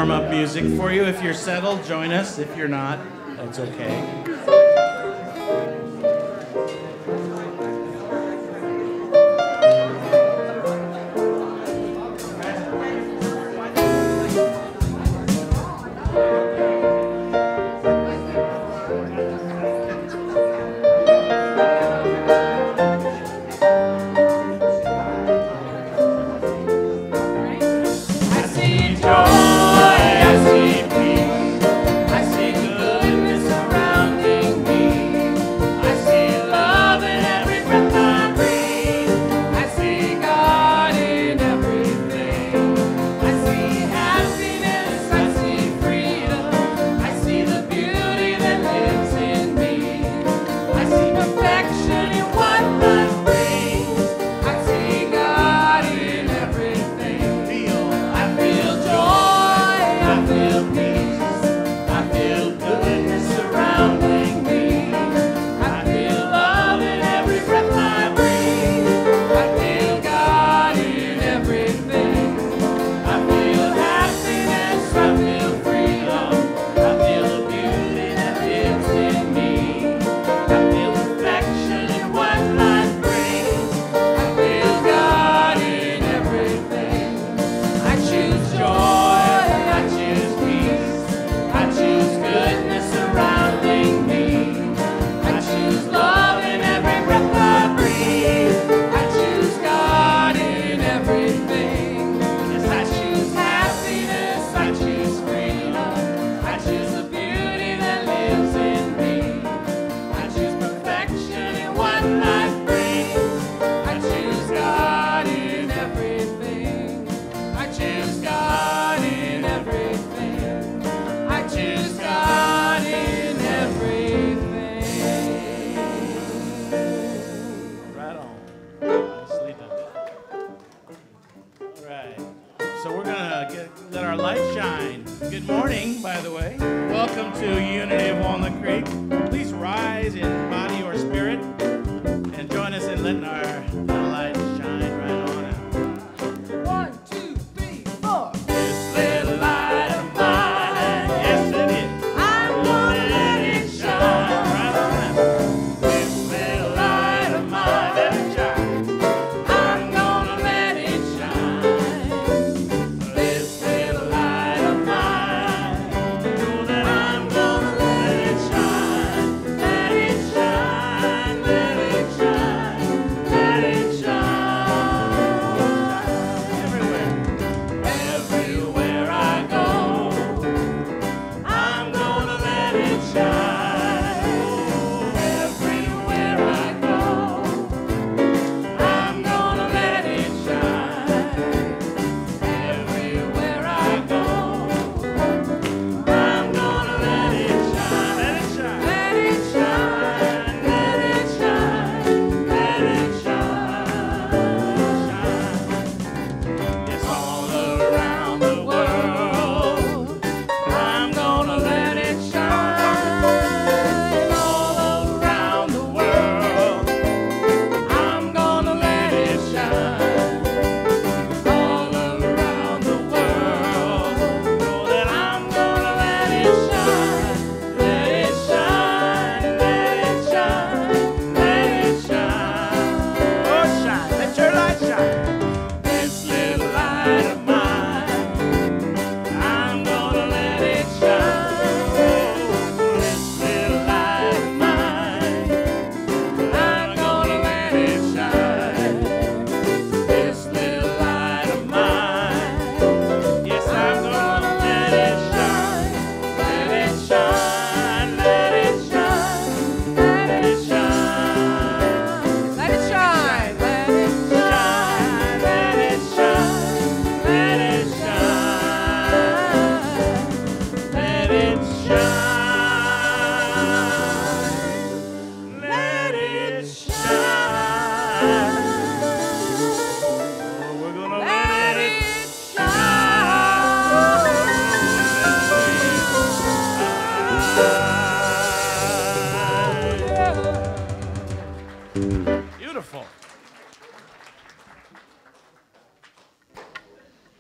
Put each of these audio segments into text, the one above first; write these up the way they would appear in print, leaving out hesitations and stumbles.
warm-up music for you. If you're settled, join us. If you're not, that's okay.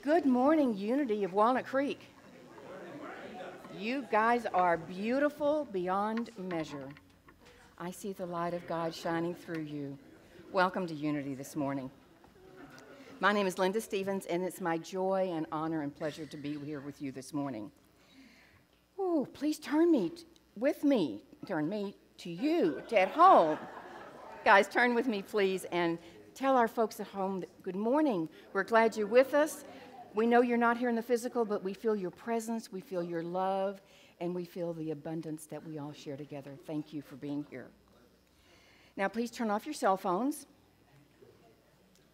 Good morning, Unity of Walnut Creek. You guys are beautiful beyond measure. I see the light of God shining through you. Welcome to Unity this morning. My name is Linda Stevens, and it's my joy and honor and pleasure to be here with you this morning. Oh, please turn me to you at home. Guys, turn with me, please, and tell our folks at home that good morning. We're glad you're with us. We know you're not here in the physical, but we feel your presence, we feel your love, and we feel the abundance that we all share together. Thank you for being here. Now, please turn off your cell phones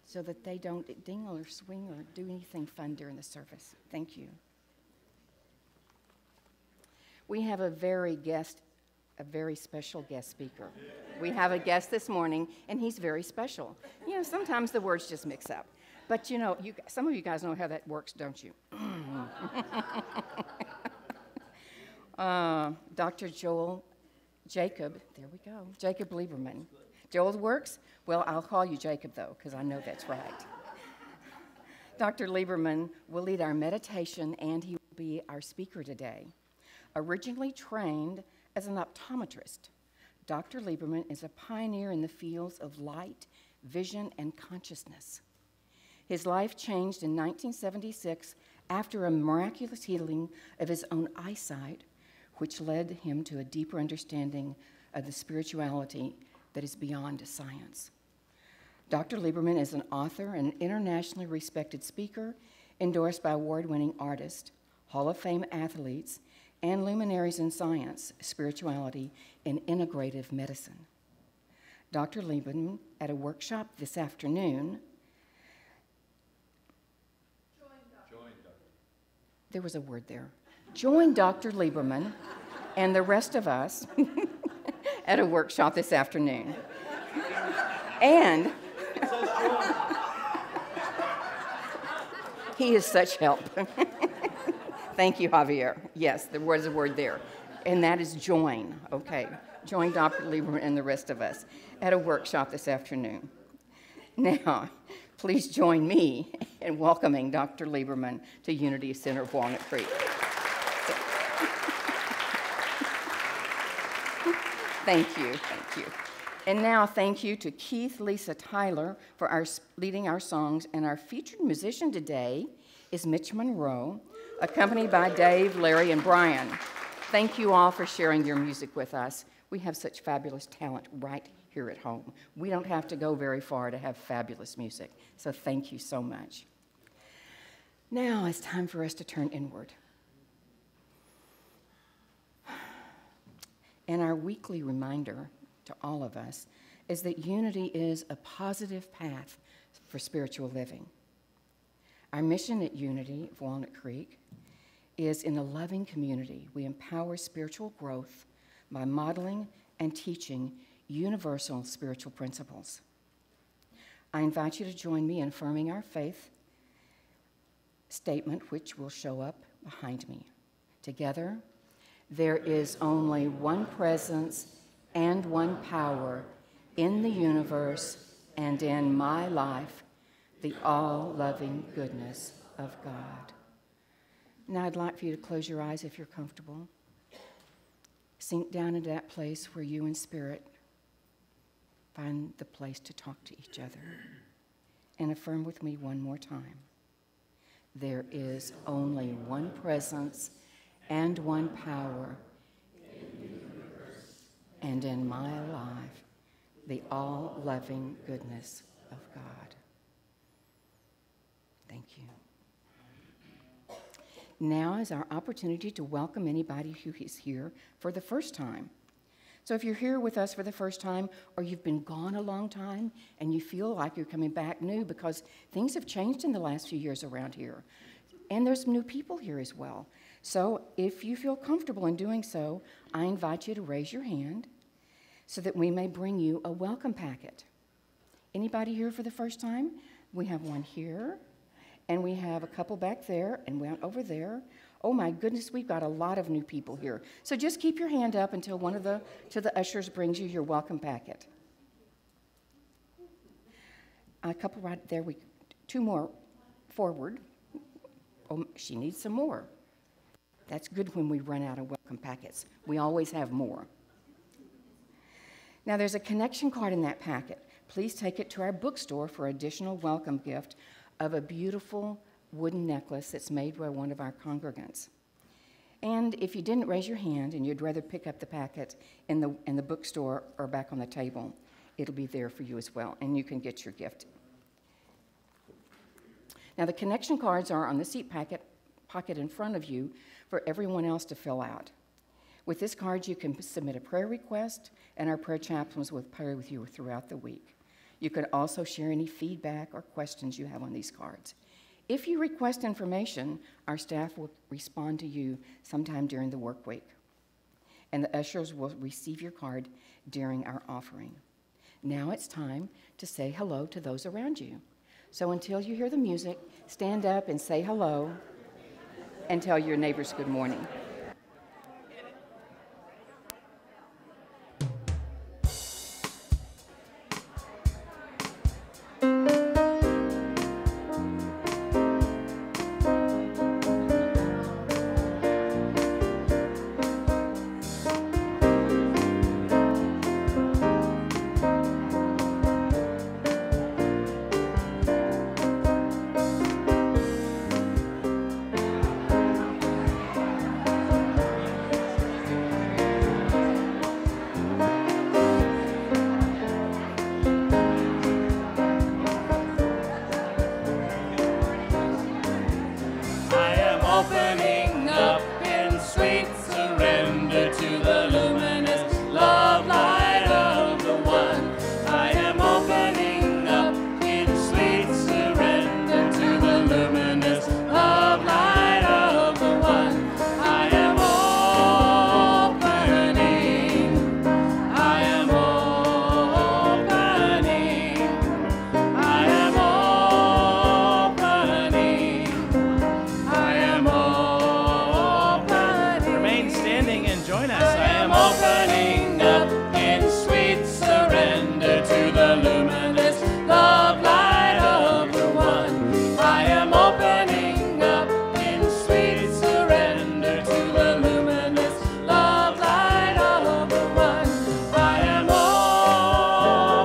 so that they don't ding or swing or do anything fun during the service. Thank you. We have a very special guest speaker. We have a guest this morning, and he's very special. You know, sometimes the words just mix up. But you know, some of you guys know how that works, don't you? Dr. Joel Jacob, there we go, Jacob Lieberman. Joel works? Well, I'll call you Jacob, though, because I know that's right. Dr. Lieberman will lead our meditation, and he will be our speaker today. Originally trained as an optometrist, Dr. Lieberman is a pioneer in the fields of light, vision, and consciousness. His life changed in 1976 after a miraculous healing of his own eyesight, which led him to a deeper understanding of the spirituality that is beyond science. Dr. Lieberman is an author and internationally respected speaker, endorsed by award-winning artists, Hall of Fame athletes, and luminaries in science, spirituality, and integrative medicine. Dr. Lieberman, at a workshop this afternoon, there was a word there. Join Dr. Lieberman and the rest of us at a workshop this afternoon. And he is such help. Thank you, Javier. Yes, there was a word there. And that is join, okay. Join Dr. Lieberman and the rest of us at a workshop this afternoon. Now, please join me in welcoming Dr. Lieberman to Unity Center of Walnut Creek. Thank you. And now, thank you to Keith Lisa Tyler for leading our songs, and our featured musician today is Mitch Monroe, accompanied by Dave, Larry, and Brian. Thank you all for sharing your music with us. We have such fabulous talent right here at home. We don't have to go very far to have fabulous music, so thank you so much. Now it's time for us to turn inward. And our weekly reminder to all of us is that unity is a positive path for spiritual living. Our mission at Unity of Walnut Creek is in a loving community. We empower spiritual growth by modeling and teaching universal spiritual principles. I invite you to join me in affirming our faith statement, which will show up behind me. Together, there is only one presence and one power in the universe and in my life, the all-loving goodness of God. Now I'd like for you to close your eyes if you're comfortable. Sink down into that place where you in spirit find the place to talk to each other. And affirm with me one more time. There is only one presence and one power and in my life, the all-loving goodness of God. Thank you. Now is our opportunity to welcome anybody who is here for the first time. So if you're here with us for the first time, or you've been gone a long time and you feel like you're coming back new because things have changed in the last few years around here, and there's new people here as well. So if you feel comfortable in doing so, I invite you to raise your hand so that we may bring you a welcome packet. Anybody here for the first time? We have one here, and we have a couple back there, and one over there. Oh my goodness, we've got a lot of new people here. So just keep your hand up until one of the ushers brings you your welcome packet. A couple right there, two more forward. Oh, she needs some more. That's good when we run out of welcome packets. We always have more. Now, there's a connection card in that packet. Please take it to our bookstore for additional welcome gift of a beautiful wooden necklace that's made by one of our congregants. And if you didn't raise your hand and you'd rather pick up the packet in the bookstore or back on the table, it'll be there for you as well, and you can get your gift. Now, the connection cards are on the seat pocket in front of you for everyone else to fill out. With this card, you can submit a prayer request, and our prayer chaplains will pray with you throughout the week. You can also share any feedback or questions you have on these cards. If you request information, our staff will respond to you sometime during the work week, and the ushers will receive your card during our offering. Now it's time to say hello to those around you. So until you hear the music, stand up and say hello and tell your neighbors good morning. Opening up in sweet surrender to the luminous love light of the one. I am opening up in sweet surrender to the luminous love light of the one. I am opening. I am opening. I am opening. I am opening. Remain standing and join us. I am Opening up in sweet surrender to the luminous love light of the one. I am opening up in sweet surrender to the luminous love light of the one. I am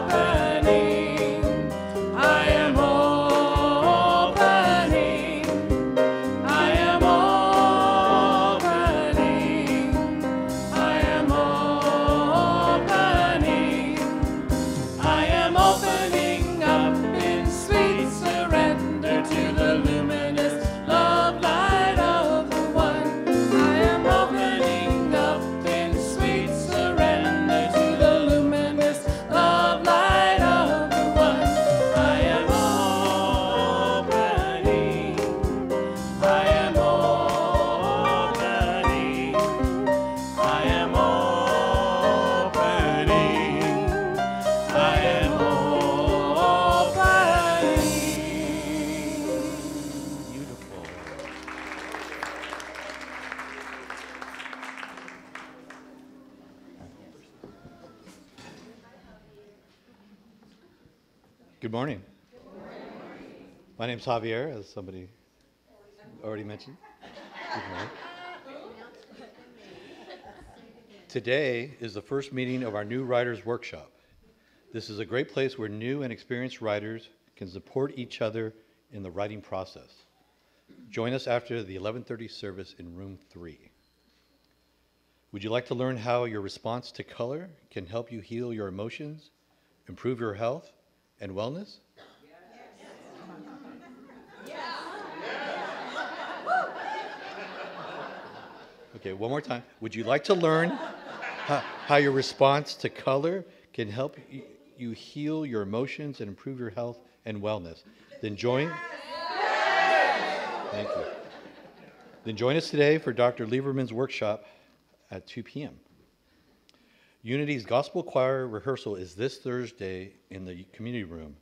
opening. I am opening. I am opening. I am opening. I am opening up in sweet surrender to the luminous love light of the one. I am opening up in sweet surrender to the luminous love light of the one. I am opening. I am opening. I am opening. I am opening. beautiful. Good morning. My name's Javier, as somebody already mentioned. Good morning. Today is the first meeting of our new writers workshop. This is a great place where new and experienced writers can support each other in the writing process. Join us after the 11:30 service in room 3. Would you like to learn how your response to color can help you heal your emotions, improve your health and wellness? Okay, one more time. Would you like to learn how your response to color can help you heal your emotions and improve your health and wellness? Then join. Thank you. Then join us today for Dr. Lieberman's workshop at 2 p.m. Unity's Gospel Choir rehearsal is this Thursday in the community room.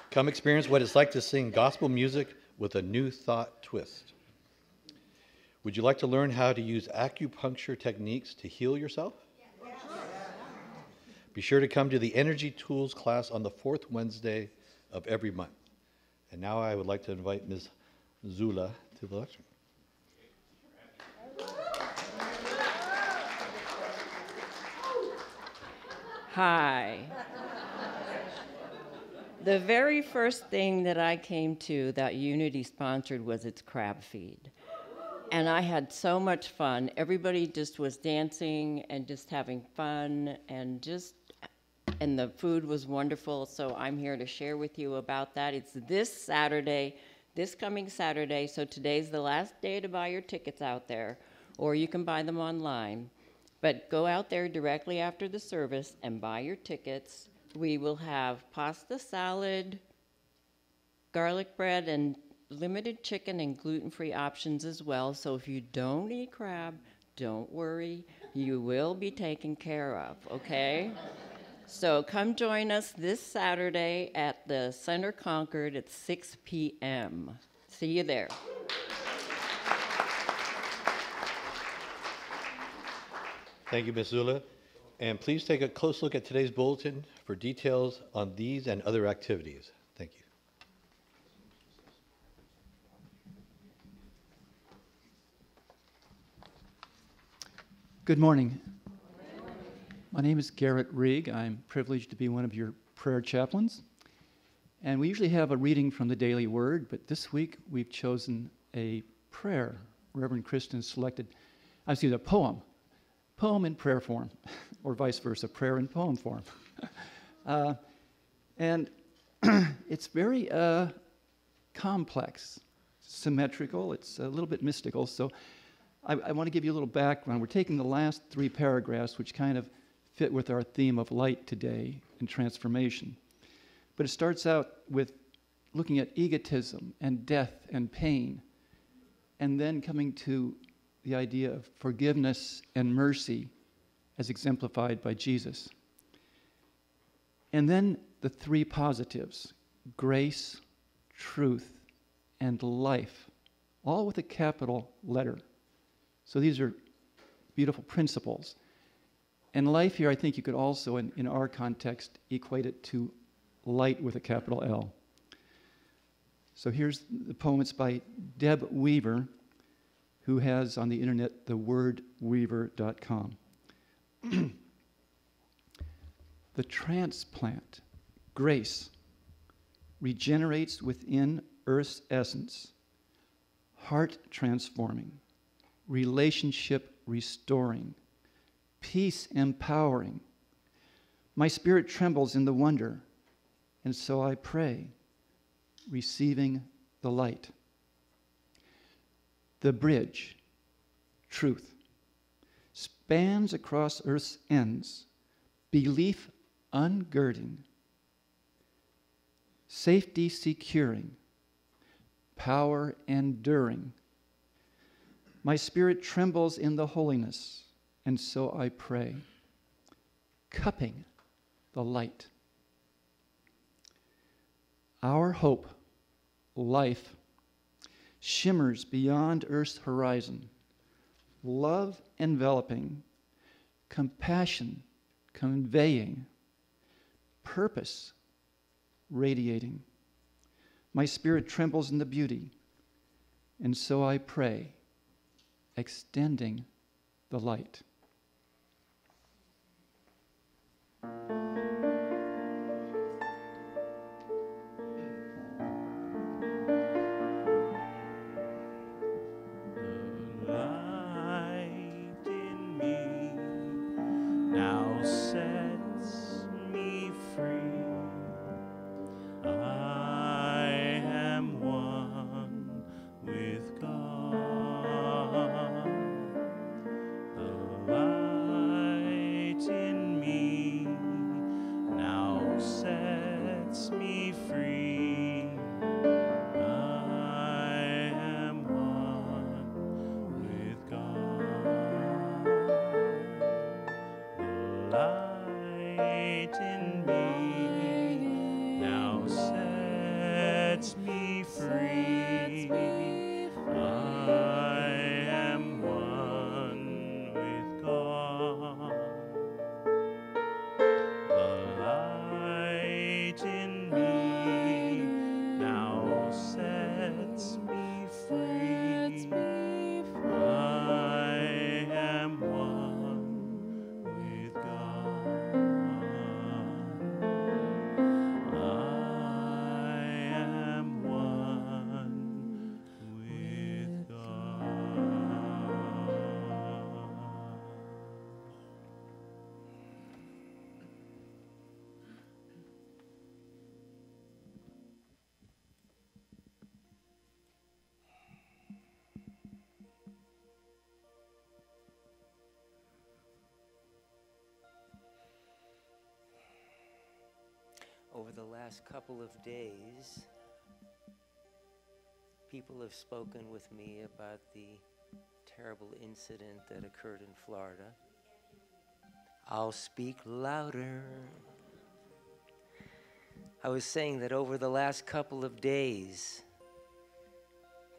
Come experience what it's like to sing gospel music with a new thought twist. Would you like to learn how to use acupuncture techniques to heal yourself? Yes. Be sure to come to the Energy Tools class on the 4th Wednesday of every month. And now I would like to invite Ms. Zula to the lecture. Hi. The very first thing that I came to that Unity sponsored was its crab feed. And I had so much fun. Everybody just was dancing and just having fun and the food was wonderful. So I'm here to share with you about that. It's this coming Saturday. So today's the last day to buy your tickets out there, or you can buy them online. But go out there directly after the service and buy your tickets. We will have pasta salad, garlic bread, and limited chicken and gluten-free options as well. So if you don't eat crab, don't worry. You will be taken care of, okay? So come join us this Saturday at the Center Concord at 6 p.m. See you there. Thank you, Ms. Zula. And please take a close look at today's bulletin for details on these and other activities. Thank you. Good morning. My name is Garrett Rigg. I'm privileged to be one of your prayer chaplains. And we usually have a reading from the Daily Word, but this week we've chosen a prayer. Reverend Kristen selected, a poem in prayer form, or vice versa, prayer in poem form. And it's very complex, symmetrical, it's a little bit mystical, so I want to give you a little background. We're taking the last 3 paragraphs, which kind of fit with our theme of light today and transformation. But it starts out with looking at egotism and death and pain, and then coming to the idea of forgiveness and mercy as exemplified by Jesus. And then the 3 positives, grace, truth, and life, all with a capital letter. So these are beautiful principles. And life here, I think you could also, in our context, equate it to light with a capital L. So here's the poem. It's by Deb Weaver, who has on the internet thewordweaver.com. The transplant, grace, regenerates within Earth's essence, heart transforming, relationship restoring, peace empowering. My spirit trembles in the wonder, and so I pray, receiving the light. The bridge, truth, spans across Earth's ends, belief ungirding, safety securing, power enduring. My spirit trembles in the holiness, and so I pray, cupping the light. Our hope, life, shimmers beyond Earth's horizon, love enveloping, compassion conveying, purpose radiating. My spirit trembles in the beauty, and so I pray, extending the light. Over the last couple of days, people have spoken with me about the terrible incident that occurred in Florida. I'll speak louder. I was saying that over the last couple of days,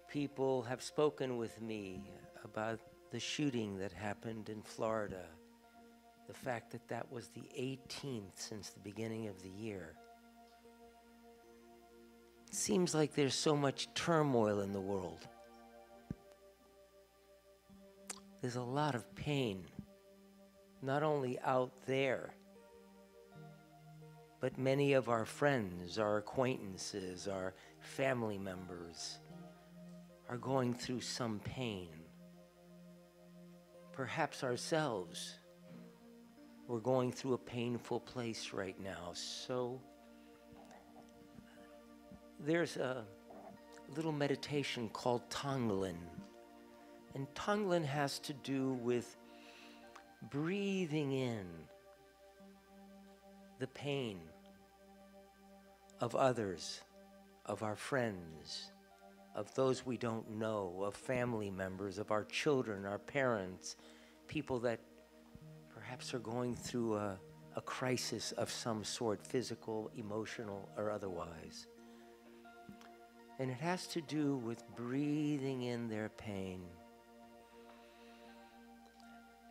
people have spoken with me about the shooting that happened in Florida, the fact that that was the 18th since the beginning of the year. It seems like there's so much turmoil in the world. There's a lot of pain, not only out there, but many of our friends, our acquaintances, our family members are going through some pain. Perhaps ourselves, we're going through a painful place right now. So there's a little meditation called Tonglen. And Tonglen has to do with breathing in the pain of others, of our friends, of those we don't know, of family members, of our children, our parents, people that perhaps are going through a crisis of some sort, physical, emotional, or otherwise. And it has to do with breathing in their pain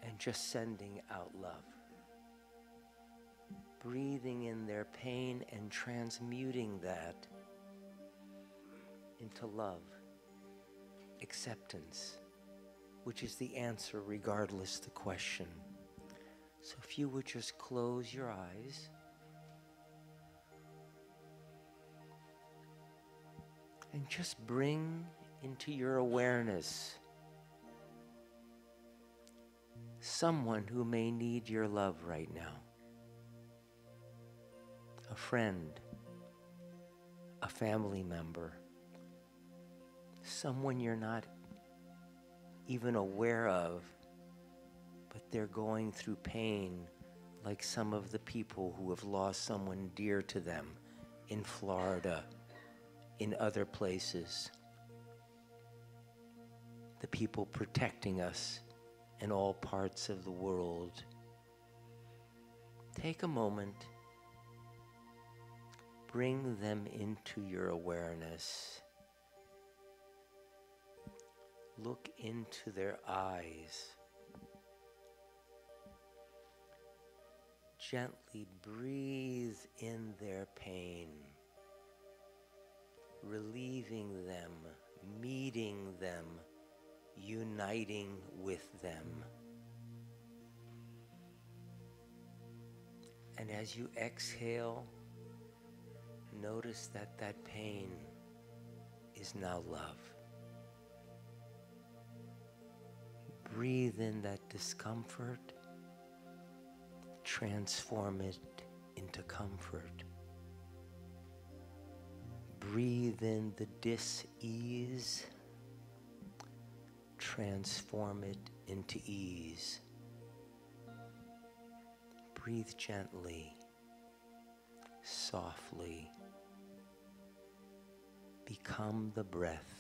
and just sending out love. Breathing in their pain and transmuting that into love, acceptance, which is the answer regardless the question. So if you would just close your eyes and just bring into your awareness someone who may need your love right now. A friend, a family member, someone you're not even aware of, but they're going through pain like some of the people who have lost someone dear to them in Florida, in other places. The people protecting us in all parts of the world. Take a moment. Bring them into your awareness. Look into their eyes. Gently breathe in their pain, relieving them, meeting them, uniting with them. And as you exhale, notice that that pain is now love. Breathe in that discomfort, transform it into comfort. Breathe in the dis-ease, transform it into ease. Breathe gently, softly. Become the breath.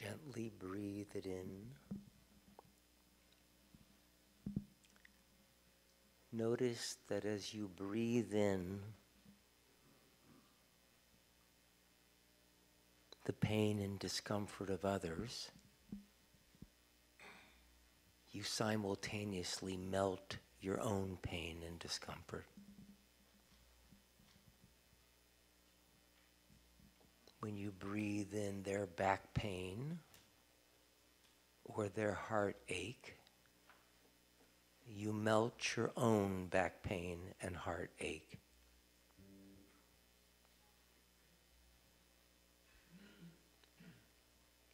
Gently breathe it in. Notice that as you breathe in, the pain and discomfort of others, you simultaneously melt your own pain and discomfort. When you breathe in their back pain or their heartache, you melt your own back pain and heartache.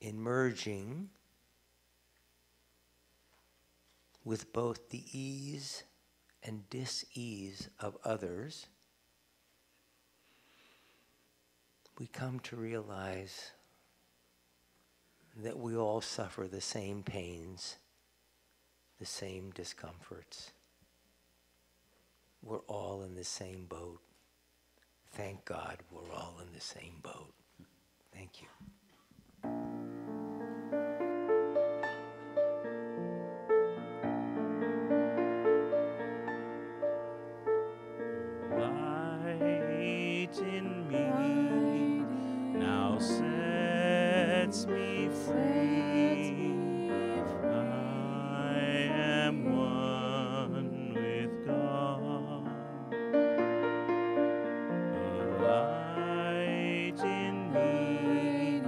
In merging with both the ease and dis-ease of others, we come to realize that we all suffer the same pains, the same discomforts. We're all in the same boat. Thank God we're all in the same boat. Thank you. Light in me now sets me free. I am one with God. Light in me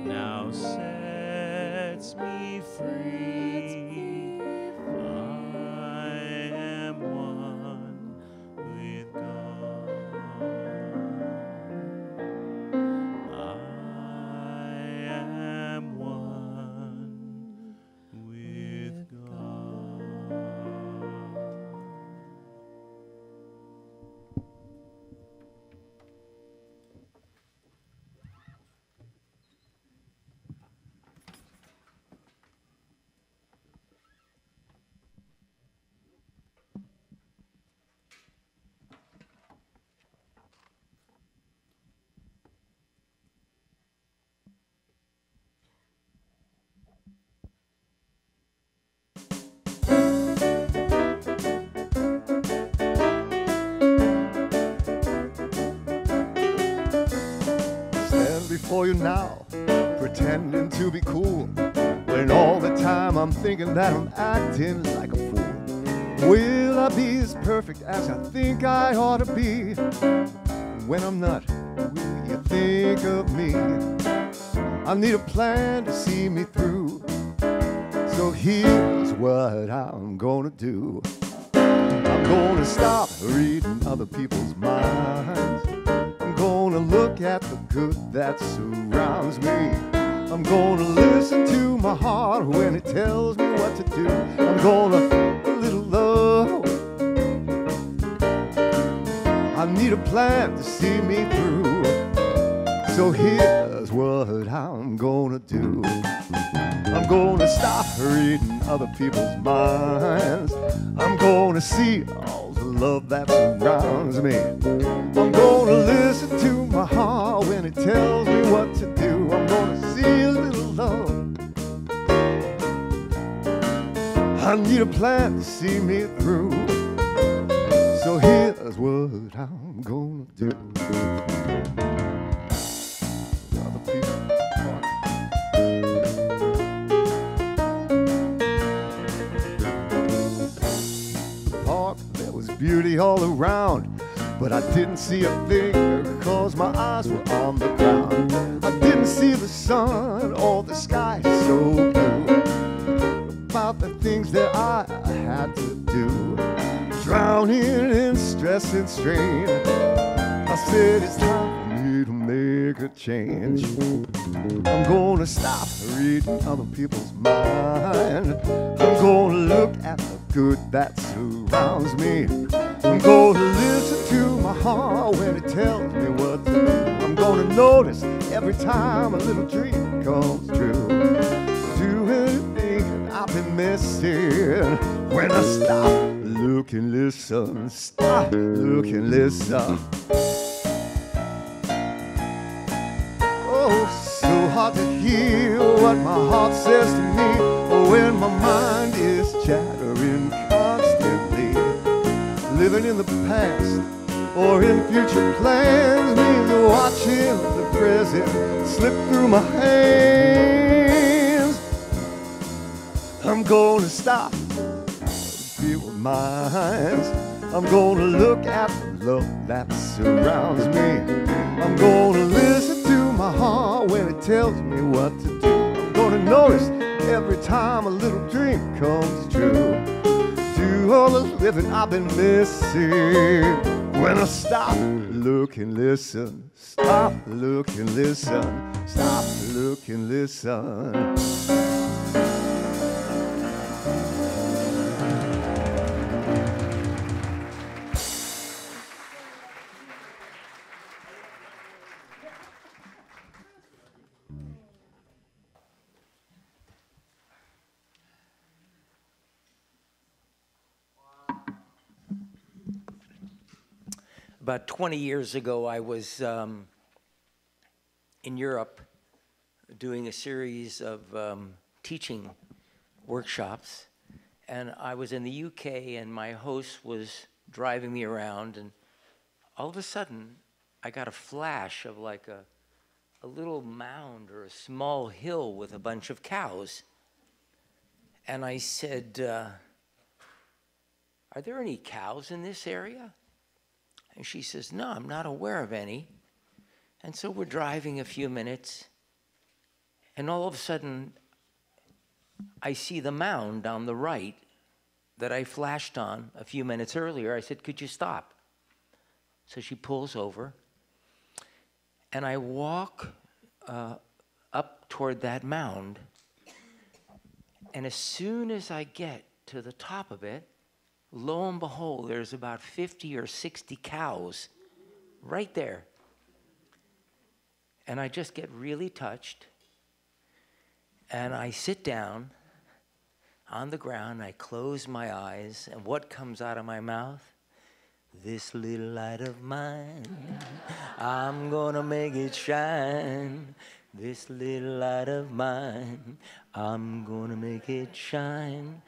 now sets me free. I am one with God. I am one with God. Stand before you now, pretending to be cool, when all the time I'm thinking that I'm acting like a fool. Will I be as perfect as I think I ought to be? When I'm not, will you think of me? I need a plan to see me through, so here's what I'm gonna do. I'm gonna stop reading other people's minds. I'm gonna look at the good that surrounds me. I'm gonna listen to my heart when it tells me what to do. I'm gonna a little love. I need a plan to see me through, so here's what I'm gonna do. I'm gonna stop reading other people's minds. I'm gonna see all the love that surrounds me. I'm gonna listen to my heart when it tells me what to do. I'm gonna see a little love. I need a plan to see me through, so here's what I'm gonna do. Other people. There was beauty all around, but I didn't see a thing because my eyes were on the ground. I didn't see the sun or the sky so blue, about the things that I had to do, drowning in stress and strain. I said it's time for me to make a change. I'm gonna stop reading other people's mind. I'm gonna look at the good that surrounds me. I'm gonna listen to my heart when it tells me what to do. I'm gonna notice every time a little dream comes true. Do anything I've been missing. When I stop, look and listen. Stop, look and listen. Oh, so hard to hear what my heart says to me, or when my mind is chattering constantly. Living in the past or in future plans means watching the present slip through my hands. I'm gonna stop, be with minds. I'm gonna look at the love that surrounds me. I'm gonna listen to my heart when it tells me what to do. I'm gonna notice every time a little dream comes true. Do all the living I've been missing. When I stop, look and listen. Stop, look and listen. Stop, look and listen. About 20 years ago, I was in Europe doing a series of teaching workshops, and I was in the UK, and my host was driving me around, and all of a sudden, I got a flash of like a little mound or a small hill with a bunch of cows. And I said, are there any cows in this area? And she says, no, I'm not aware of any. And so we're driving a few minutes, and all of a sudden, I see the mound on the right that I flashed on a few minutes earlier. I said, could you stop? So she pulls over, and I walk up toward that mound, and as soon as I get to the top of it, lo and behold, there's about 50 or 60 cows right there. And I just get really touched. And I sit down on the ground, I close my eyes, and what comes out of my mouth? This little light of mine, I'm gonna make it shine. This little light of mine, I'm gonna make it shine.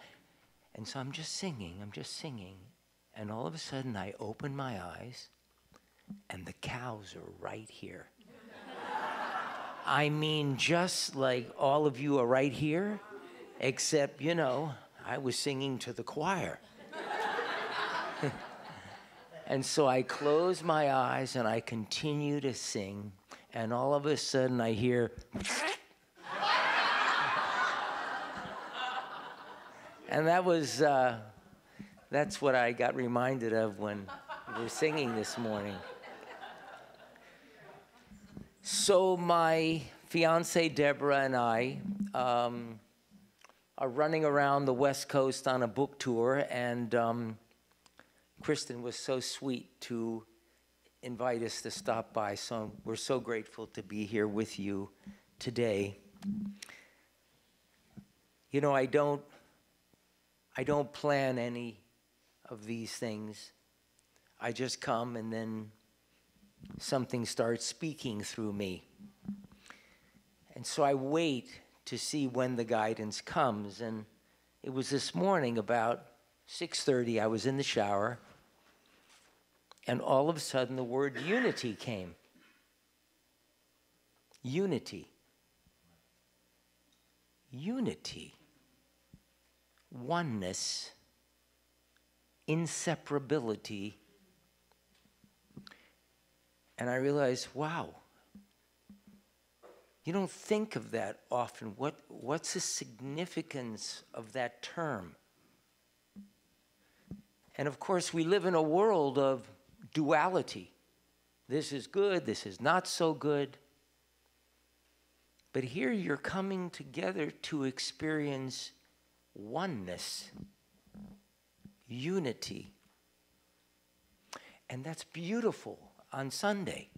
And so I'm just singing, and all of a sudden I open my eyes, and the cows are right here. I mean, just like all of you are right here, except, you know, I was singing to the choir. And so I close my eyes, and I continue to sing, and all of a sudden I hear... And that was, that's what I got reminded of when we were singing this morning. So my fiance Deborah and I are running around the West Coast on a book tour, and Kristen was so sweet to invite us to stop by, so we're so grateful to be here with you today. You know, I don't plan any of these things. I just come, and then something starts speaking through me. And so I wait to see when the guidance comes. And it was this morning about 6:30, I was in the shower, and all of a sudden the word unity came. Unity. Unity. Oneness, inseparability. And I realized, wow, you don't think of that often. What's the significance of that term? And of course, we live in a world of duality. This is good, this is not so good. But here you're coming together to experience oneness, unity. And that's beautiful on Sunday.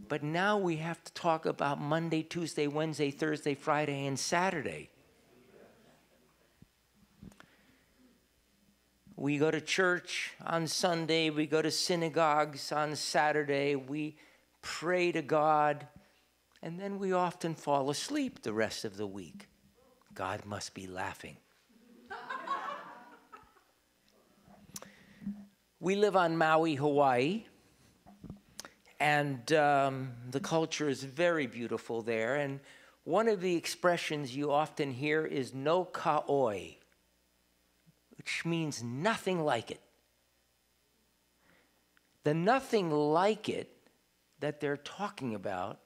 But now we have to talk about Monday, Tuesday, Wednesday, Thursday, Friday, and Saturday. We go to church on Sunday, we go to synagogues on Saturday, we pray to God. And then we often fall asleep the rest of the week. God must be laughing. We live on Maui, Hawaii, and the culture is very beautiful there. And one of the expressions you often hear is no ka'oi, which means nothing like it. The nothing like it that they're talking about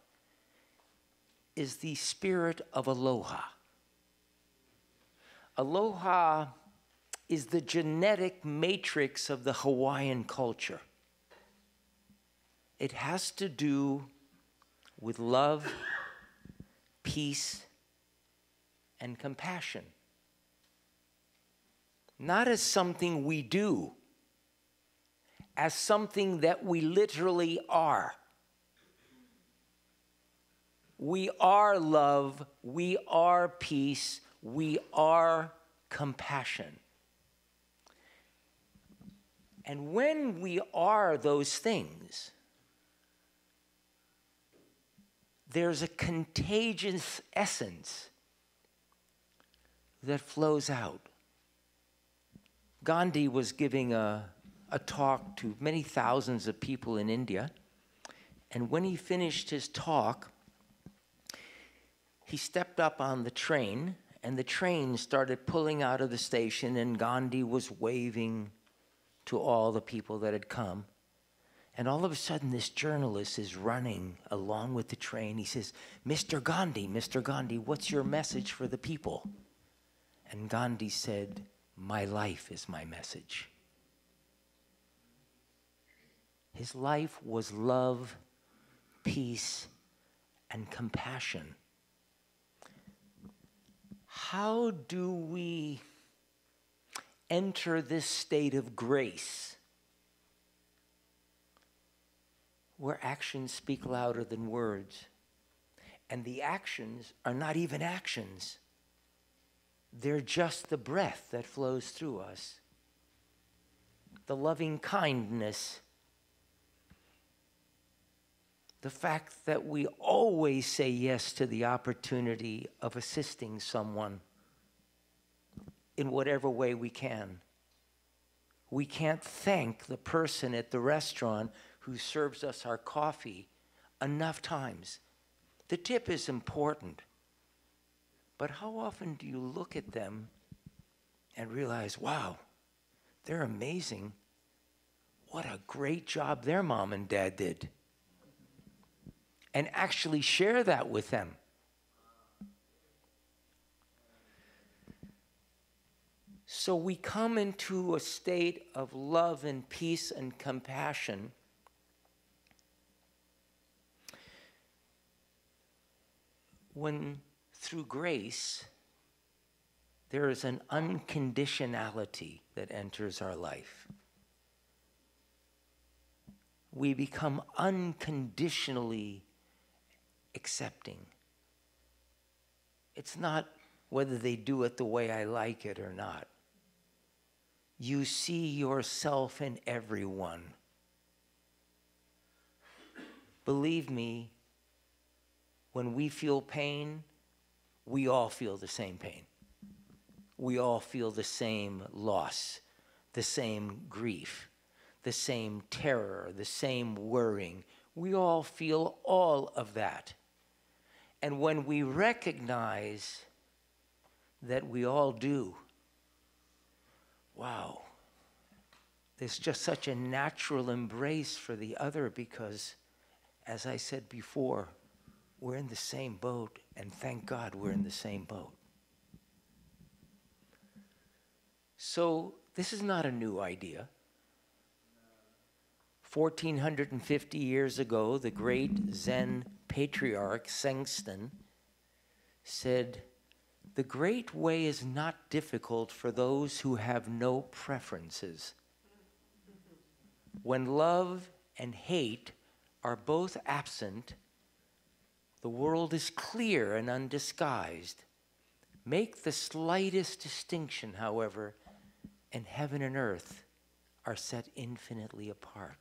is the spirit of aloha. Aloha is the genetic matrix of the Hawaiian culture. It has to do with love, peace, and compassion. Not as something we do, as something that we literally are. We are love, we are peace, we are compassion. And when we are those things, there's a contagious essence that flows out. Gandhi was giving a talk to many thousands of people in India, and when he finished his talk, he stepped up on the train, and the train started pulling out of the station, and Gandhi was waving to all the people that had come. And all of a sudden, this journalist is running along with the train. He says, Mr. Gandhi, what's your message for the people? And Gandhi said, my life is my message. His life was love, peace, and compassion. How do we enter this state of grace where actions speak louder than words? And the actions are not even actions. They're just the breath that flows through us. The loving kindness. The fact that we always say yes to the opportunity of assisting someone in whatever way we can. We can't thank the person at the restaurant who serves us our coffee enough times. The tip is important, but how often do you look at them and realize, wow, they're amazing. What a great job their mom and dad did. And actually share that with them. So we come into a state of love and peace and compassion when through grace there is an unconditionality that enters our life. We become unconditionally accepting. It's not whether they do it the way I like it or not. You see yourself in everyone. Believe me, when we feel pain, we all feel the same pain. We all feel the same loss, the same grief, the same terror, the same worrying. We all feel all of that. And when we recognize that we all do, wow, there's just such a natural embrace for the other because, as I said before, we're in the same boat, and thank God we're in the same boat. So this is not a new idea. 1450 years ago, the great Zen patriarch Sengsten said, "The great way is not difficult for those who have no preferences. When love and hate are both absent, the world is clear and undisguised. Make the slightest distinction, however, and heaven and earth are set infinitely apart.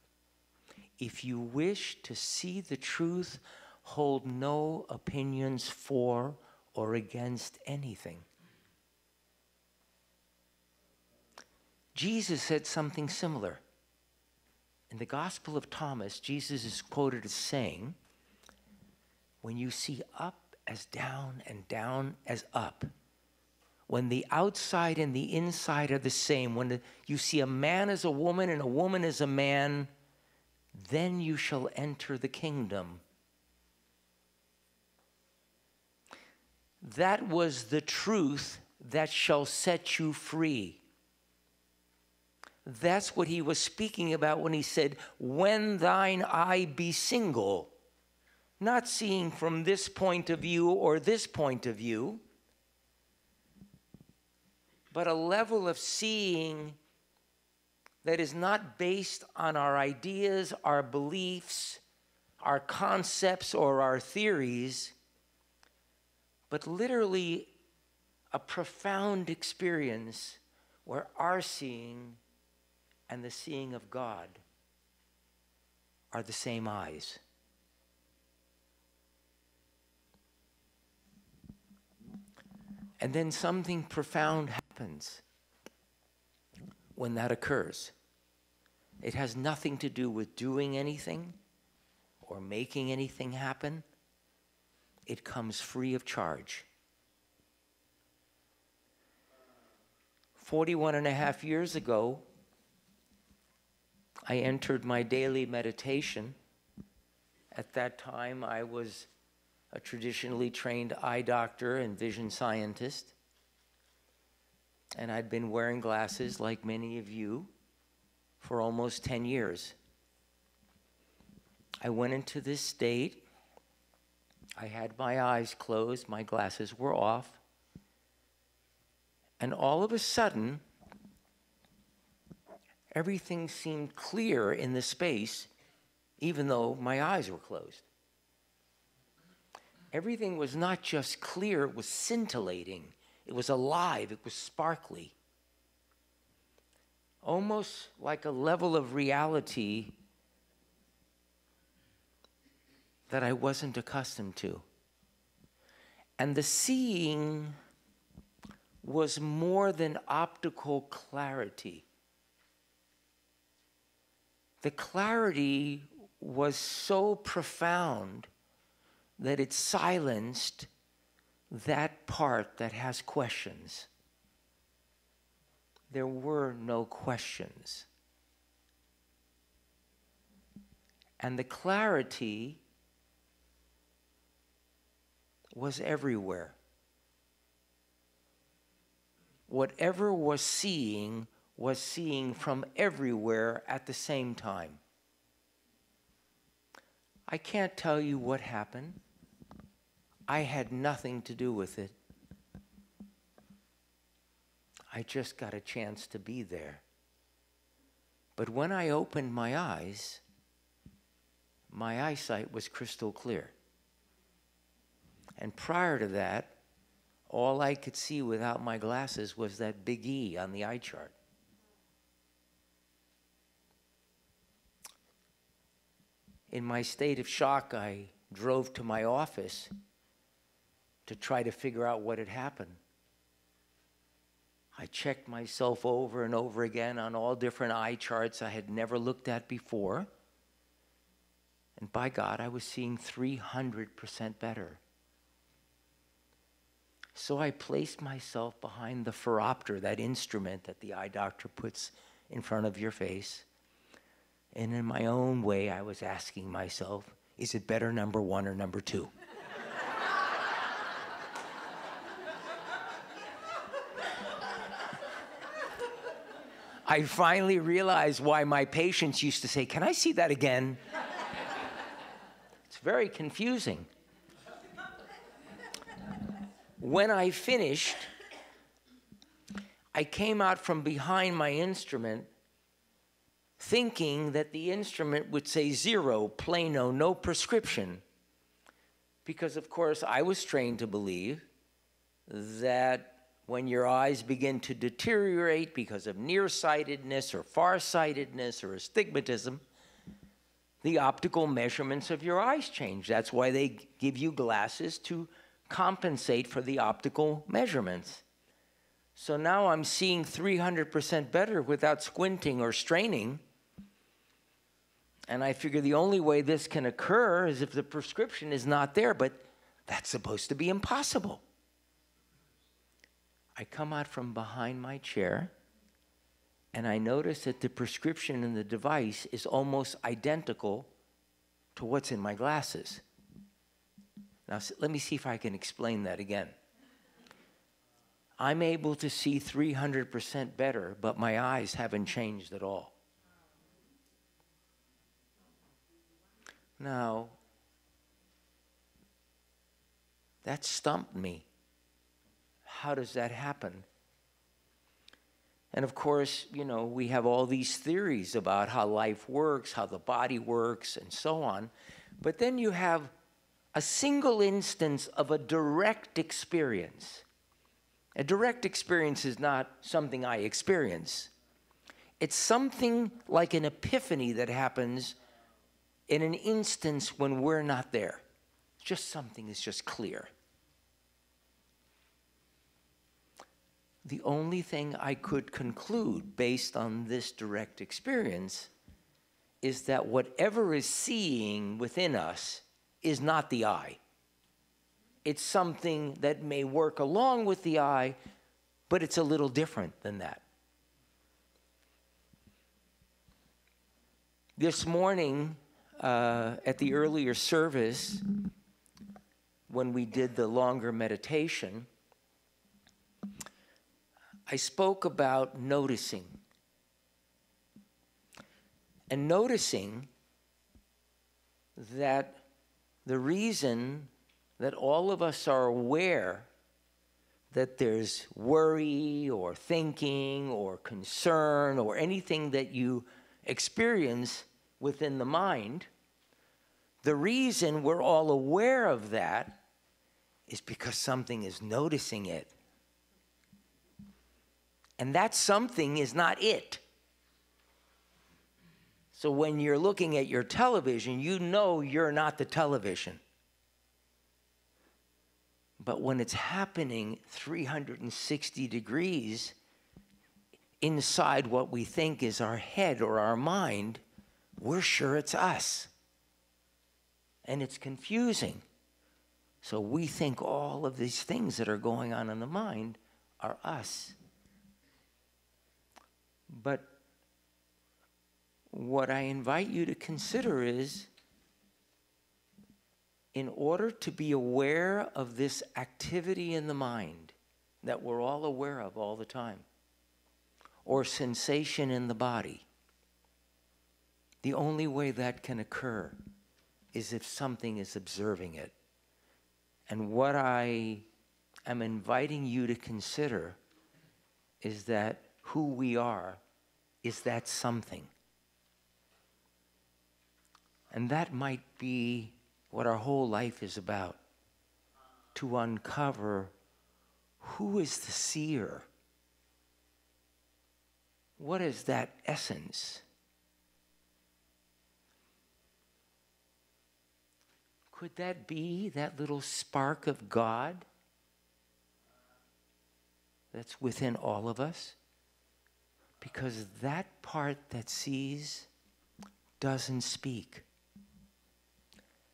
If you wish to see the truth hold no opinions for or against anything. Jesus said something similar. In the Gospel of Thomas, Jesus is quoted as saying, when you see up as down and down as up, when the outside and the inside are the same, when you see a man as a woman and a woman as a man, then you shall enter the kingdom. That was the truth that shall set you free. That's what he was speaking about when he said, when thine eye be single, not seeing from this point of view or this point of view, but a level of seeing that is not based on our ideas, our beliefs, our concepts, or our theories, but literally a profound experience where our seeing and the seeing of God are the same eyes. And then something profound happens when that occurs. It has nothing to do with doing anything or making anything happen. It comes free of charge. 41 and a half years ago, I entered my daily meditation. At that time, I was a traditionally trained eye doctor and vision scientist. And I'd been wearing glasses, like many of you, for almost 10 years. I went into this state. I had my eyes closed, my glasses were off. And all of a sudden, everything seemed clear in the space, even though my eyes were closed. Everything was not just clear, it was scintillating. It was alive, it was sparkly. Almost like a level of reality that I wasn't accustomed to. And the seeing was more than optical clarity. The clarity was so profound that it silenced that part that has questions. There were no questions. And the clarity was everywhere. Whatever was seeing from everywhere at the same time. I can't tell you what happened. I had nothing to do with it. I just got a chance to be there. But when I opened my eyes, my eyesight was crystal clear. And prior to that, all I could see without my glasses was that big E on the eye chart. In my state of shock, I drove to my office to try to figure out what had happened. I checked myself over and over again on all different eye charts I had never looked at before. And by God, I was seeing 300% better. So I placed myself behind the phoropter, that instrument that the eye doctor puts in front of your face. And in my own way, I was asking myself, is it better number 1 or number 2? I finally realized why my patients used to say, "Can I see that again?" It's very confusing. When I finished, I came out from behind my instrument thinking that the instrument would say 0, plano, no prescription. Because, of course, I was trained to believe that when your eyes begin to deteriorate because of nearsightedness or farsightedness or astigmatism, the optical measurements of your eyes change. That's why they give you glasses to compensate for the optical measurements. So now I'm seeing 300% better without squinting or straining. And I figure the only way this can occur is if the prescription is not there, but that's supposed to be impossible. I come out from behind my chair, and I notice that the prescription in the device is almost identical to what's in my glasses. Now, let me see if I can explain that again. I'm able to see 300% better, but my eyes haven't changed at all. Now, that stumped me. How does that happen? And of course, you know, we have all these theories about how life works, how the body works, and so on. But then you have a single instance of a direct experience. A direct experience is not something I experience. It's something like an epiphany that happens in an instance when we're not there. Just something is just clear. The only thing I could conclude based on this direct experience is that whatever is seeing within us is not the eye. It's something that may work along with the eye, but it's a little different than that. This morning, at the earlier service, when we did the longer meditation, I spoke about noticing. And noticing that the reason that all of us are aware that there's worry or thinking or concern or anything that you experience within the mind, the reason we're all aware of that is because something is noticing it. And that something is not it. So when you're looking at your television, you know you're not the television. But when it's happening 360 degrees inside what we think is our head or our mind, we're sure it's us. And it's confusing. So we think all of these things that are going on in the mind are us. But what I invite you to consider is, in order to be aware of this activity in the mind that we're all aware of all the time, or sensation in the body, the only way that can occur is if something is observing it. And what I am inviting you to consider is that who we are is that something. And that might be what our whole life is about, to uncover who is the seer. What is that essence? Could that be that little spark of God that's within all of us? Because that part that sees doesn't speak,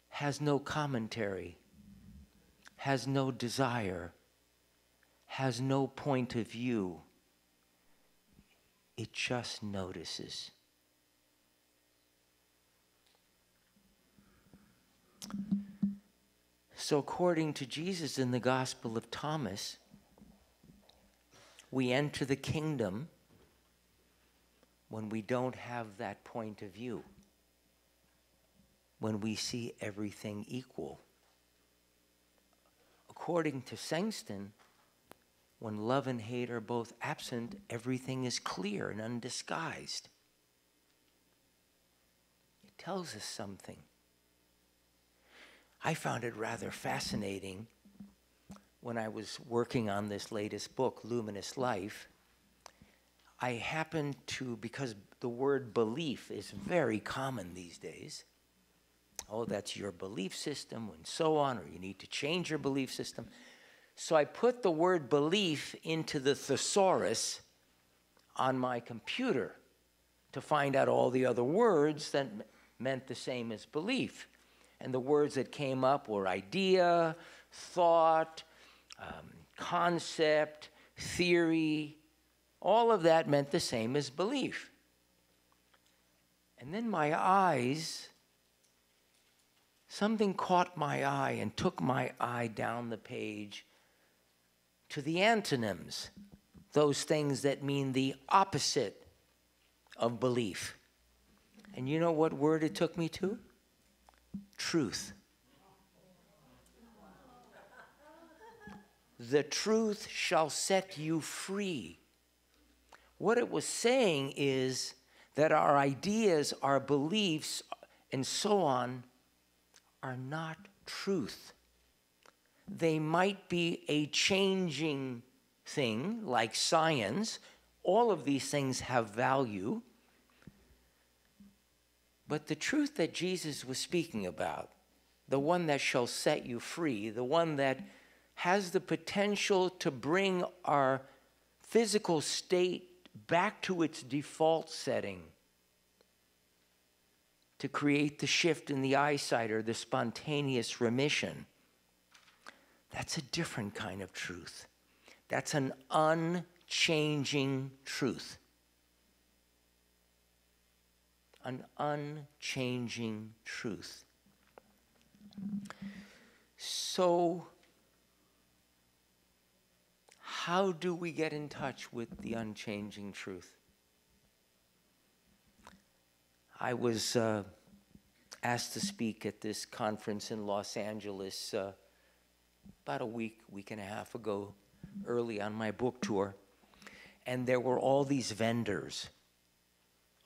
has no commentary, has no desire, has no point of view. It just notices. So according to Jesus in the Gospel of Thomas, we enter the kingdom when we don't have that point of view, when we see everything equal. According to Sengsten, when love and hate are both absent, everything is clear and undisguised. It tells us something. I found it rather fascinating when I was working on this latest book, Luminous Life. I happened to, because the word belief is very common these days, oh, that's your belief system and so on, or you need to change your belief system. So I put the word belief into the thesaurus on my computer to find out all the other words that meant the same as belief. And the words that came up were idea, thought, concept, theory. All of that meant the same as belief. And then my eyes, something caught my eye and took my eye down the page to the antonyms, those things that mean the opposite of belief. And you know what word it took me to? Truth. The truth shall set you free. What it was saying is that our ideas, our beliefs, and so on are not truth. They might be a changing thing like science. All of these things have value. But the truth that Jesus was speaking about, the one that shall set you free, the one that has the potential to bring our physical state back to its default setting, to create the shift in the eyesight or the spontaneous remission, that's a different kind of truth. That's an unchanging truth. An unchanging truth. So, how do we get in touch with the unchanging truth? I was asked to speak at this conference in Los Angeles about a week and a half ago, early on my book tour. And there were all these vendors,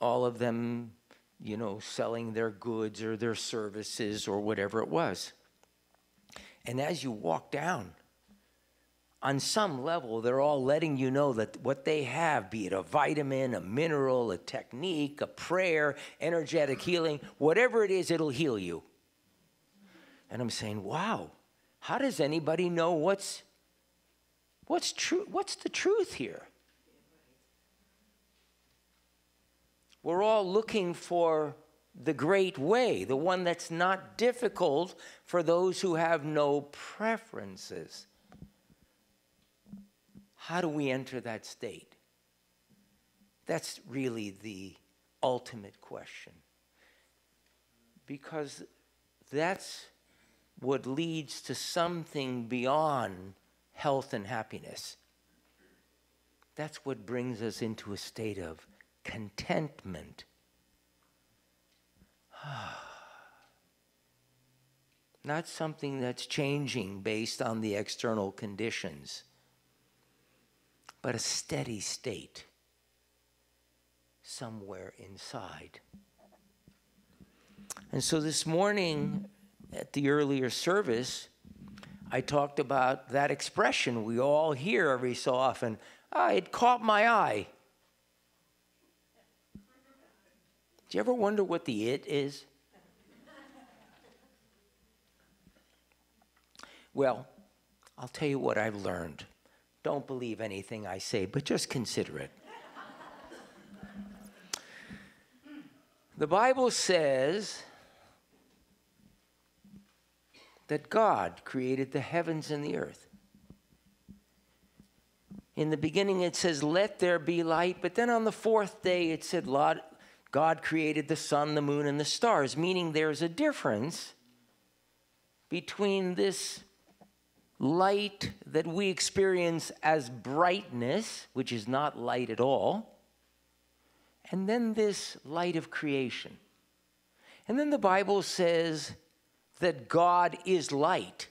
all of them, you know, selling their goods or their services or whatever it was. And as you walk down, on some level, they're all letting you know that what they have, be it a vitamin, a mineral, a technique, a prayer, energetic healing, whatever it is, it'll heal you. And I'm saying, wow, how does anybody know what's true? What's the truth here? We're all looking for the great way, the one that's not difficult for those who have no preferences. How do we enter that state? That's really the ultimate question. Because that's what leads to something beyond health and happiness. That's what brings us into a state of contentment. Not something that's changing based on the external conditions, but a steady state somewhere inside. And so this morning at the earlier service, I talked about that expression we all hear every so often. It caught my eye. Do you ever wonder what the it is? Well, I'll tell you what I've learned. Don't believe anything I say, but just consider it. The Bible says that God created the heavens and the earth. In the beginning it says, let there be light, but then on the fourth day it said, God created the sun, the moon, and the stars, meaning there's a difference between this light that we experience as brightness, which is not light at all, and then this light of creation. And then the Bible says that God is light,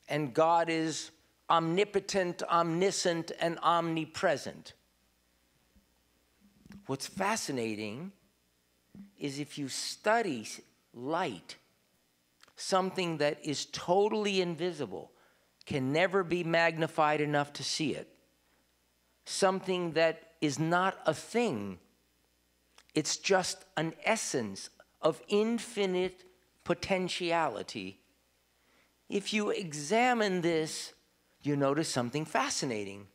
and God is omnipotent, omniscient, and omnipresent. What's fascinating is if you study light, something that is totally invisible, can never be magnified enough to see it. Something that is not a thing. It's just an essence, of infinite potentiality, if you examine this, you notice something fascinating.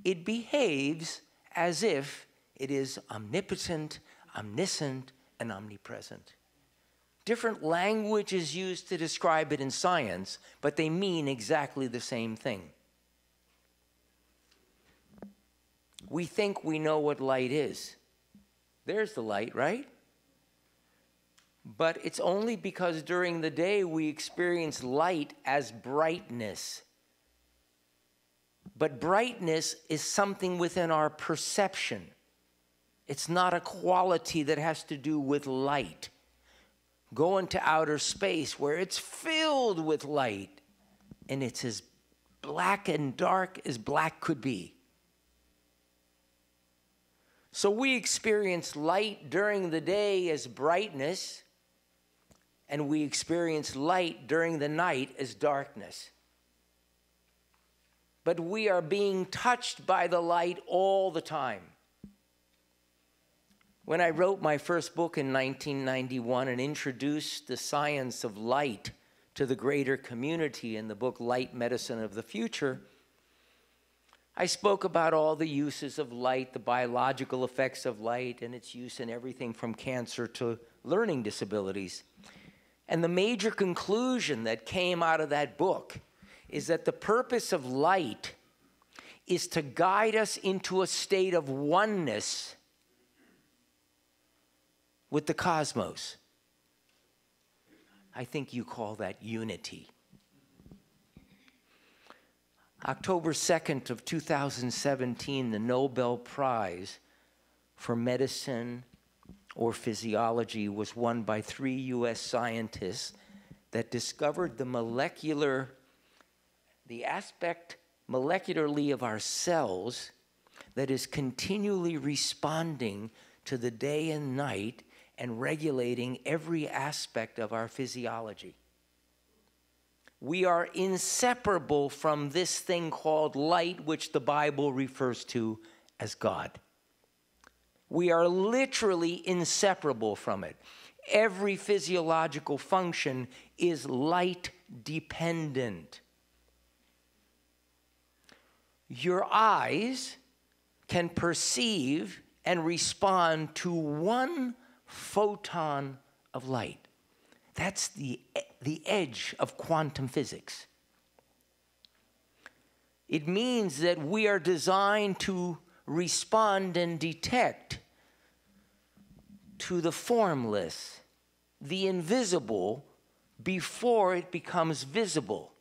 It behaves as if it is omnipotent, omniscient, and omnipresent. Different language is used to describe it in science, but they mean exactly the same thing. We think we know what light is. There's the light, right? But it's only because during the day we experience light as brightness. But brightness is something within our perception. It's not a quality that has to do with light. Go into outer space where it's filled with light, and it's as black and dark as black could be. So we experience light during the day as brightness, and we experience light during the night as darkness. But we are being touched by the light all the time. When I wrote my first book in 1991 and introduced the science of light to the greater community in the book Light Medicine of the Future, I spoke about all the uses of light, the biological effects of light, and its use in everything from cancer to learning disabilities. And the major conclusion that came out of that book is that the purpose of light is to guide us into a state of oneness with the cosmos. I think you call that unity. October 2nd of 2017, the Nobel Prize for Medicine or Physiology was won by 3 U.S. scientists that discovered the aspect molecularly of our cells that is continually responding to the day and night and regulating every aspect of our physiology. We are inseparable from this thing called light, which the Bible refers to as God. We are literally inseparable from it. Every physiological function is light dependent. Your eyes can perceive and respond to 1 photon of light. That's the edge of quantum physics. It means that we are designed to respond and detect to the formless, the invisible, before it becomes visible.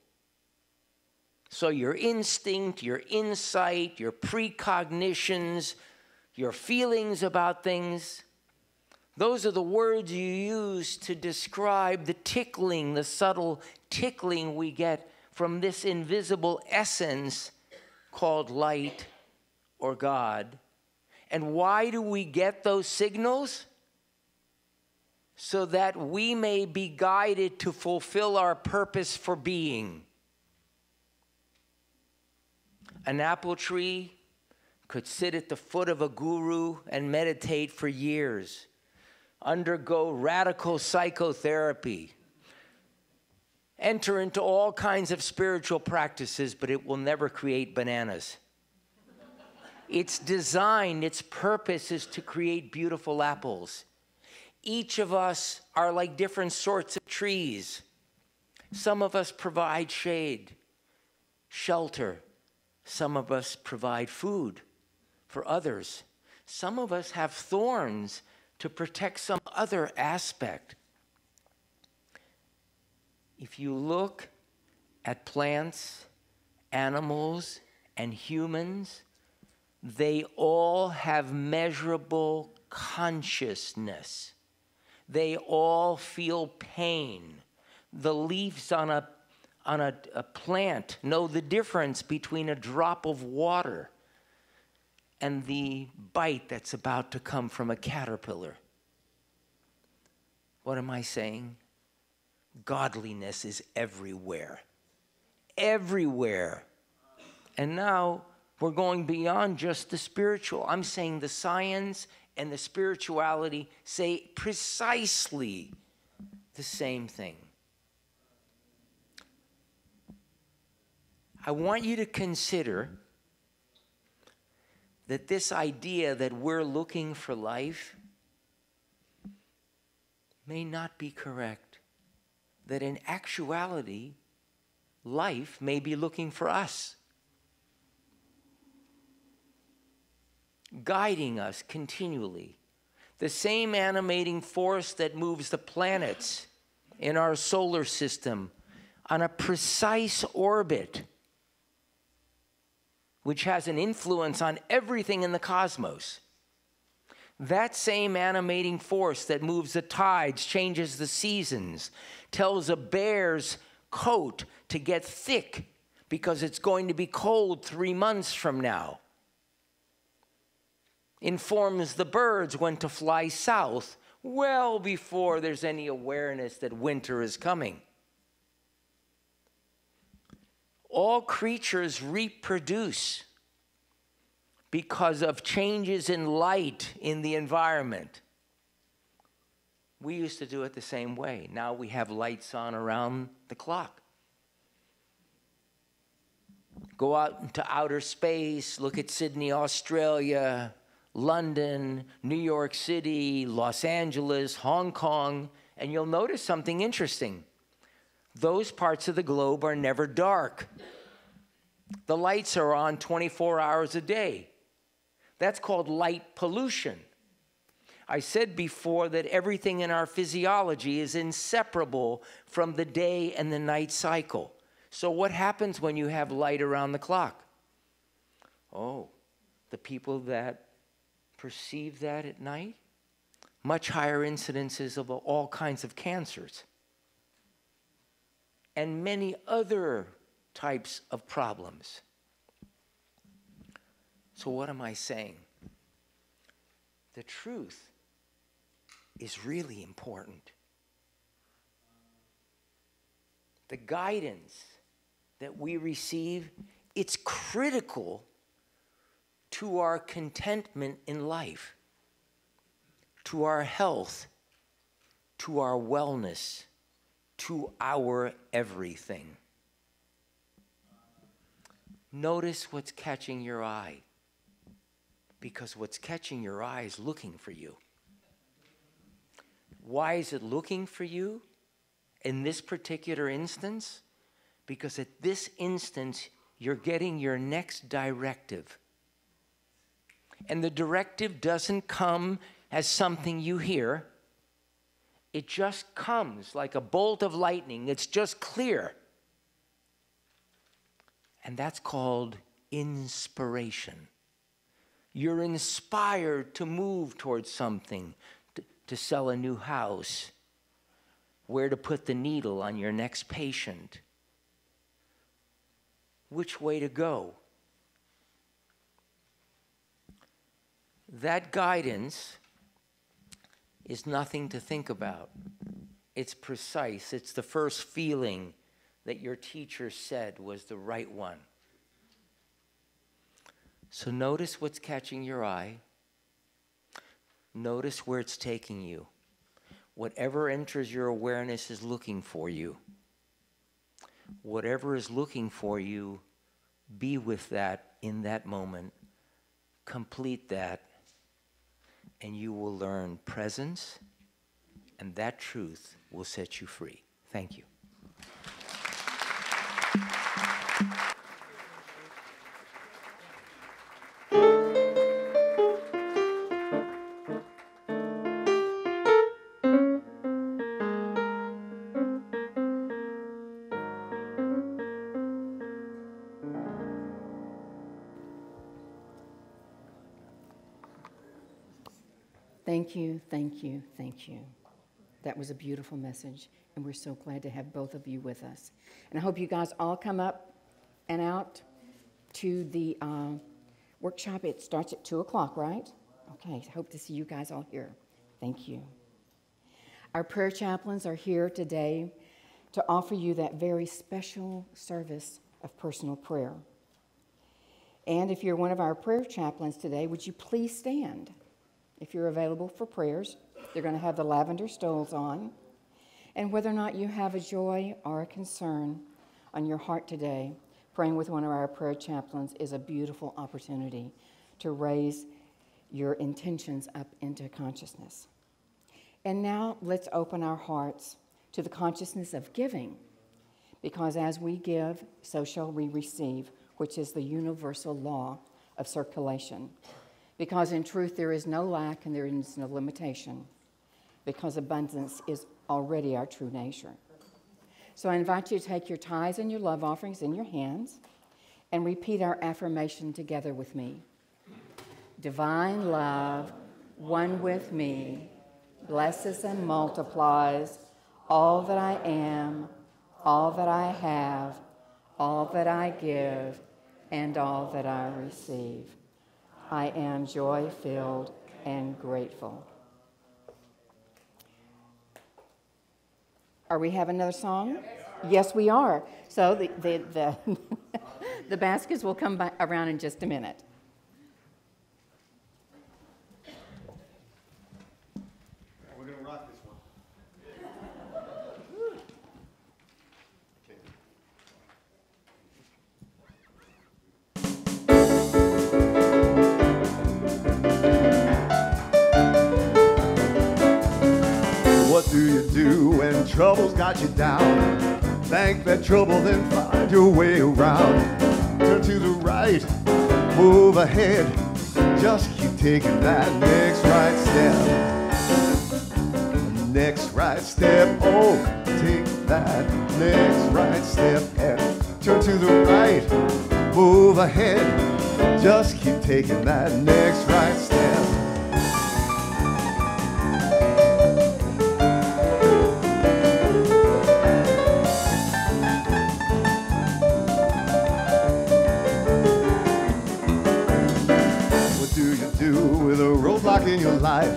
So your instinct, your insight, your precognitions, your feelings about things, those are the words you use to describe the tickling, the subtle tickling we get from this invisible essence called light or God. And why do we get those signals? So that we may be guided to fulfill our purpose for being. An apple tree could sit at the foot of a guru and meditate for years, undergo radical psychotherapy, enter into all kinds of spiritual practices, but it will never create bananas. Its design, its purpose is to create beautiful apples. Each of us are like different sorts of trees. Some of us provide shade, shelter. Some of us provide food for others. Some of us have thorns to protect some other aspect. If you look at plants, animals, and humans, they all have measurable consciousness. They all feel pain. The leaves on a plant know the difference between a drop of water and the bite that's about to come from a caterpillar. What am I saying? Godliness is everywhere. Everywhere. And now we're going beyond just the spiritual. I'm saying the science and the spirituality say precisely the same thing. I want you to consider that this idea that we're looking for life may not be correct. That in actuality, life may be looking for us, guiding us continually. The same animating force that moves the planets in our solar system on a precise orbit, which has an influence on everything in the cosmos. That same animating force that moves the tides, changes the seasons, tells a bear's coat to get thick because it's going to be cold 3 months from now, informs the birds when to fly south well before there's any awareness that winter is coming. All creatures reproduce because of changes in light in the environment. We used to do it the same way. Now we have lights on around the clock. Go out into outer space, look at Sydney, Australia, London, New York City, Los Angeles, Hong Kong, and you'll notice something interesting. Those parts of the globe are never dark. The lights are on 24 hours a day. That's called light pollution. I said before that everything in our physiology is inseparable from the day and the night cycle. So what happens when you have light around the clock? Oh, the people that perceive that at night, much higher incidences of all kinds of cancers and many other types of problems. So what am I saying? The truth is really important. The guidance that we receive, it's critical to our contentment in life, to our health, to our wellness, to our everything. Notice what's catching your eye, because what's catching your eye is looking for you. Why is it looking for you in this particular instance? Because at this instance, you're getting your next directive. And the directive doesn't come as something you hear. It just comes like a bolt of lightning. It's just clear. And that's called inspiration. You're inspired to move towards something, to sell a new house, where to put the needle on your next patient, which way to go. That guidance is nothing to think about. It's precise. It's the first feeling that your teacher said was the right one. So notice what's catching your eye. Notice where it's taking you. Whatever enters your awareness is looking for you. Whatever is looking for you, be with that in that moment. Complete that, and you will learn presence, and that truth will set you free. Thank you. Thank you, thank you, thank you. That was a beautiful message, and we're so glad to have both of you with us. And I hope you guys all come up and out to the workshop. It starts at 2 o'clock, right? Okay, hope to see you guys all here. Thank you. Our prayer chaplains are here today to offer you that very special service of personal prayer. And if you're one of our prayer chaplains today, would you please stand? if you're available for prayers. They're going to have the lavender stoles on. And whether or not you have a joy or a concern on your heart today, praying with one of our prayer chaplains is a beautiful opportunity to raise your intentions up into consciousness. And now let's open our hearts to the consciousness of giving, because as we give, so shall we receive, which is the universal law of circulation. Because in truth, there is no lack and there is no limitation, because abundance is already our true nature. So I invite you to take your tithes and your love offerings in your hands and repeat our affirmation together with me. Divine love, one with me, blesses and multiplies all that I am, all that I have, all that I give, and all that I receive. I am joy-filled and grateful. Are we having another song? Yes, we are. So the the baskets will come back around in just a minute. We're going to rock this one. What do you do when trouble's got you down? Thank that trouble, then find your way around. Turn to the right, move ahead. Just keep taking that next right step. Next right step, oh, take that next right step. And turn to the right, move ahead. Just keep taking that next right step. With a roadblock in your life,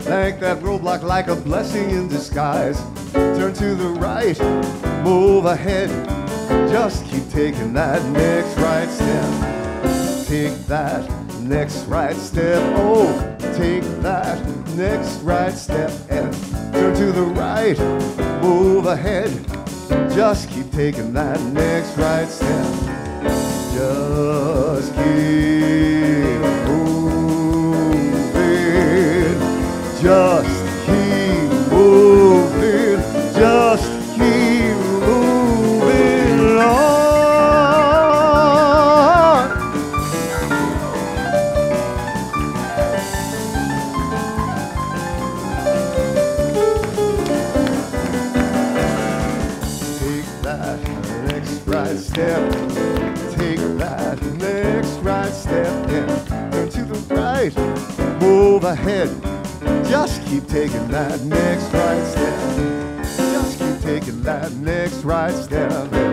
thank that roadblock like a blessing in disguise. Turn to the right, move ahead. Just keep taking that next right step. Take that next right step. Oh, take that next right step and turn to the right, move ahead. Just keep taking that next right step. Just keep moving. Just keep moving. Just keep moving on. Take that next right step. Take that next right step and turn to the right, move ahead. Just keep taking that next right step. Just keep taking that next right step. And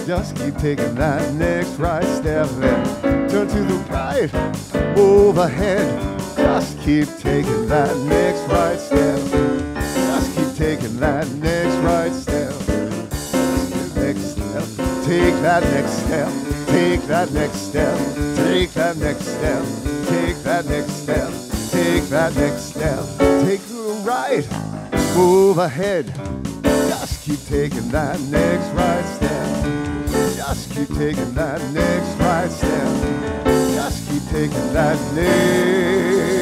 just keep taking that next right step and turn to the right, move ahead. Just keep taking that next right step. Just keep taking that next right step. Next step. Take that next step. Take that next step. Take that next step. Take that next step. Take that next step. Take the right. Move ahead. Just keep taking that next right step. Just keep taking that next right step. Just keep taking that next.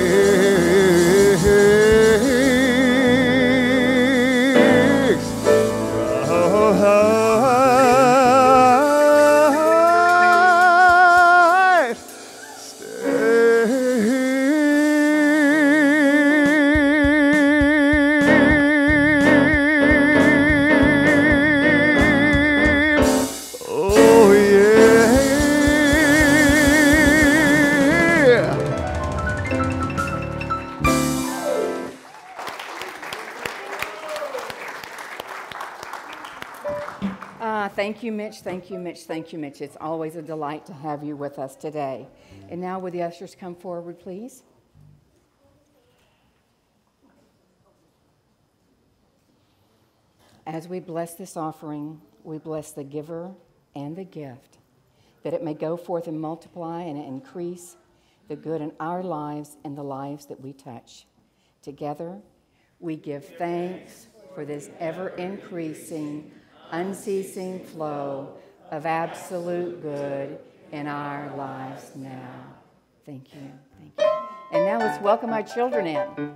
Thank you, Mitch. Thank you, Mitch. Thank you, Mitch. It's always a delight to have you with us today. And now will the ushers come forward, please? As we bless this offering, we bless the giver and the gift, that it may go forth and multiply and increase, the good in our lives and the lives that we touch. Together, we give thanks for this ever-increasing, unceasing flow of absolute good in our lives now. Thank you. Thank you. And now let's welcome our children in.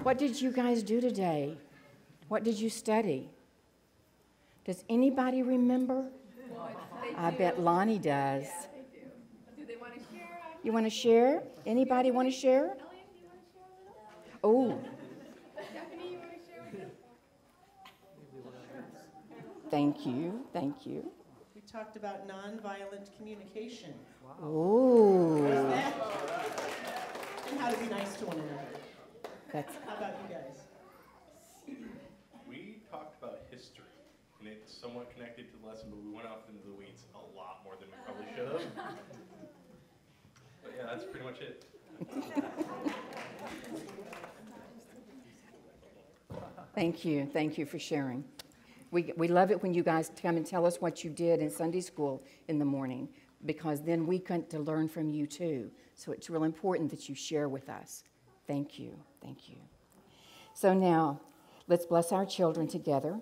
What did you guys do today? What did you study? Does anybody remember? I bet Lonnie does. Do they want to share? You want to share? Anybody want to share? Elliot, do you want to share a little? Oh, Stephanie, you want to share a little? thank you. Thank you. We talked about nonviolent communication Oh, and how to be nice to one another. that's How about you guys? We talked about history, and it's somewhat connected to the lesson, but we went off into the weeds a lot more than we probably should have. But yeah, that's pretty much it. Thank you. Thank you for sharing. We love it when you guys come and tell us what you did in Sunday school in the morning, because then we get to learn from you too. So it's real important that you share with us. Thank you. Thank you. So now, let's bless our children together.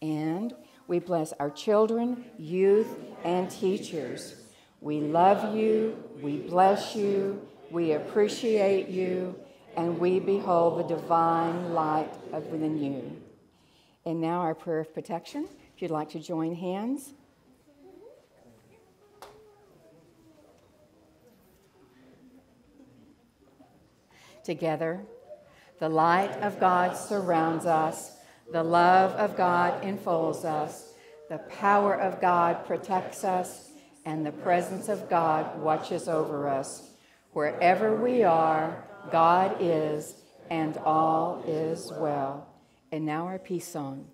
And we bless our children, youth, and teachers. We love you, we bless you, we appreciate you, and we behold the divine light within you. And now our prayer of protection. If you'd like to join hands. Together, the light of God surrounds us, the love of God enfolds us, the power of God protects us, and the presence of God watches over us. Wherever we are, God is, and all is well. And now our peace song.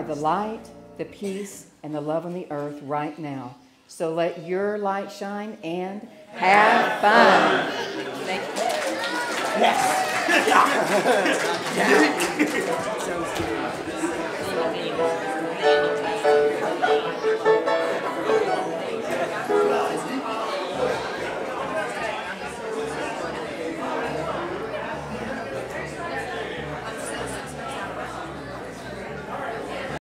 The light, the peace, and the love on the earth right now. So let your light shine and have fun. Thank you. Yes. Yeah.